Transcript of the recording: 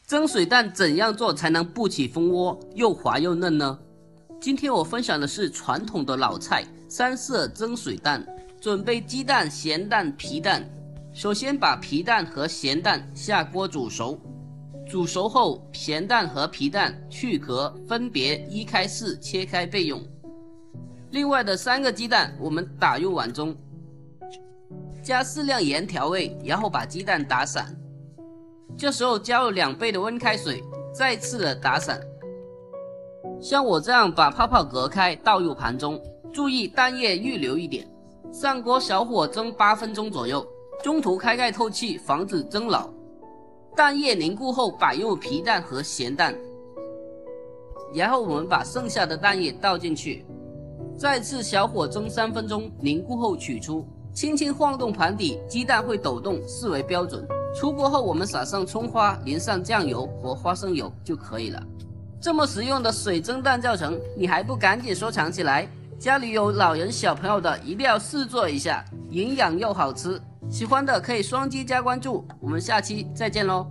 蒸水蛋怎样做才能不起蜂窝，又滑又嫩呢？今天我分享的是传统的老菜三色蒸水蛋。准备鸡蛋、咸蛋、皮蛋。首先把皮蛋和咸蛋下锅煮熟，煮熟后咸蛋和皮蛋去壳，分别1开4切开备用。另外的3个鸡蛋我们打入碗中，加适量盐调味，然后把鸡蛋打散。这时候加入2倍的温开水，再次的打散。像我这样把泡泡隔开，倒入盘中，注意蛋液预留一点。上锅小火蒸8分钟左右，中途开盖透气，防止蒸老。蛋液凝固后摆入皮蛋和咸蛋，然后我们把剩下的蛋液倒进去，再次小火蒸3分钟，凝固后取出，轻轻晃动盘底，鸡蛋会抖动，视为标准。出锅后我们撒上葱花，淋上酱油或花生油就可以了。这么实用的水蒸蛋教程，你还不赶紧收藏起来？家里有老人小朋友的一定要试做一下，营养又好吃。喜欢的可以双击加关注，我们下期再见咯。